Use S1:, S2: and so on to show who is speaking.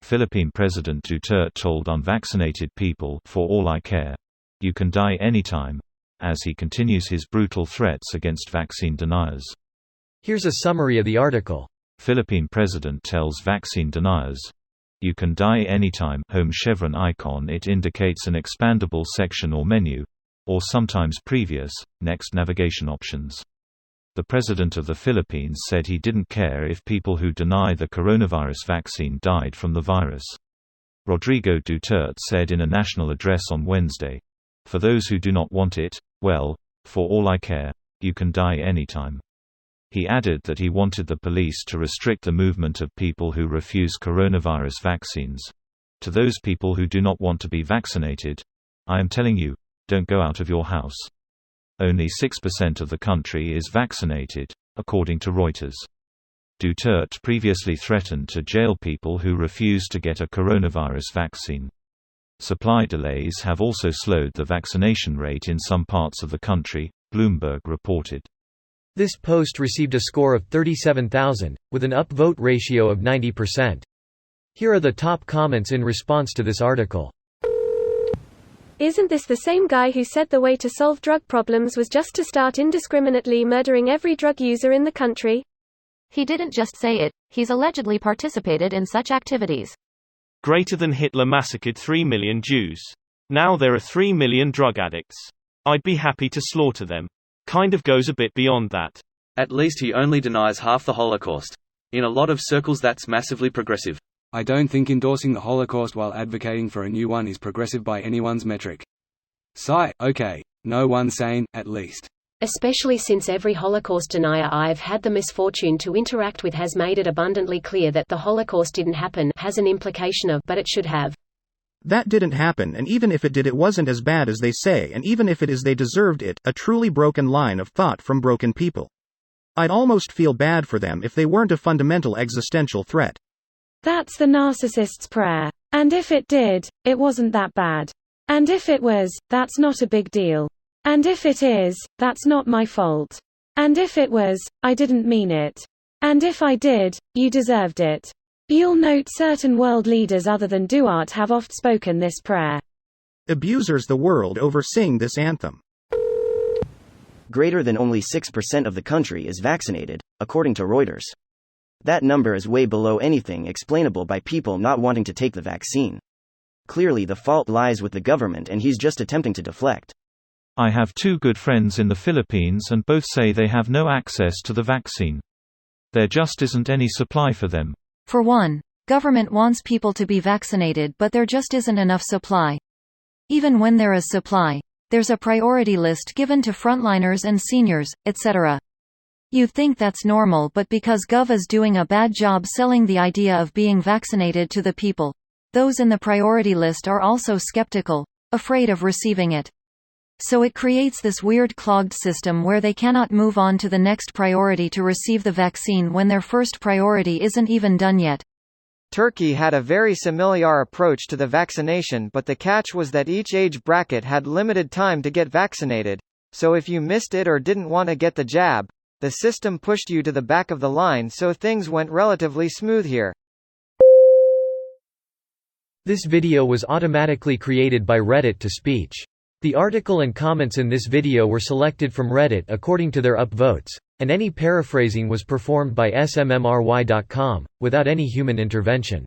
S1: Philippine President Duterte told unvaccinated people, "For all I care. You can die anytime," as he continues his brutal threats against vaccine deniers.
S2: Here's a summary of the article.
S1: Philippine President tells vaccine deniers, "You can die anytime." Home chevron icon. It indicates an expandable section or menu, or sometimes previous, next navigation options. The President of the Philippines said he didn't care if people who deny the coronavirus vaccine died from the virus. Rodrigo Duterte said in a national address on Wednesday, "For those who do not want it, well, for all I care, you can die anytime." He added that he wanted the police to restrict the movement of people who refuse coronavirus vaccines. To those people who do not want to be vaccinated, I am telling you, don't go out of your house. Only 6% of the country is vaccinated, according to Reuters. Duterte previously threatened to jail people who refuse to get a coronavirus vaccine. Supply delays have also slowed the vaccination rate in some parts of the country, Bloomberg reported.
S2: This post received a score of 37,000, with an upvote ratio of 90%. Here are the top comments in response to this article.
S3: Isn't this the same guy who said the way to solve drug problems was just to start indiscriminately murdering every drug user in the country?
S4: He didn't just say it, he's allegedly participated in such activities.
S5: Greater than Hitler massacred 3 million Jews. Now there are 3 million drug addicts. I'd be happy to slaughter them. Kind of goes a bit beyond that.
S6: At least he only denies half the Holocaust. In a lot of circles that's massively progressive.
S7: I don't think endorsing the Holocaust while advocating for a new one is progressive by anyone's metric. Sigh, okay. No one sane, at least.
S8: Especially since every Holocaust denier I've had the misfortune to interact with has made it abundantly clear that the Holocaust didn't happen has an implication of but it should have.
S9: That didn't happen, and even if it did, it wasn't as bad as they say, and even if it is, they deserved it. A truly broken line of thought from broken people. I'd almost feel bad for them if they weren't a fundamental existential threat.
S10: That's the narcissist's prayer. And if it did, it wasn't that bad. And if it was, that's not a big deal. And if it is, that's not my fault. And if it was, I didn't mean it. And if I did, you deserved it. You'll note certain world leaders other than Duterte have oft spoken this prayer.
S9: Abusers the world over sing this anthem.
S11: Greater than only 6% of the country is vaccinated, according to Reuters. That number is way below anything explainable by people not wanting to take the vaccine. Clearly the fault lies with the government and he's just attempting to deflect.
S1: I have two good friends in the Philippines and both say they have no access to the vaccine. There just isn't any supply for them.
S4: For one, government wants people to be vaccinated but there just isn't enough supply. Even when there is supply, there's a priority list given to frontliners and seniors, etc. You'd think that's normal, but because Gov is doing a bad job selling the idea of being vaccinated to the people, those in the priority list are also skeptical, afraid of receiving it. So it creates this weird clogged system where they cannot move on to the next priority to receive the vaccine when their first priority isn't even done yet.
S12: Turkey had a very similar approach to the vaccination, but the catch was that each age bracket had limited time to get vaccinated, so if you missed it or didn't want to get the jab, the system pushed you to the back of the line, so things went relatively smooth here.
S2: This video was automatically created by Reddit to speech. The article and comments in this video were selected from Reddit according to their upvotes, and any paraphrasing was performed by smmry.com, without any human intervention.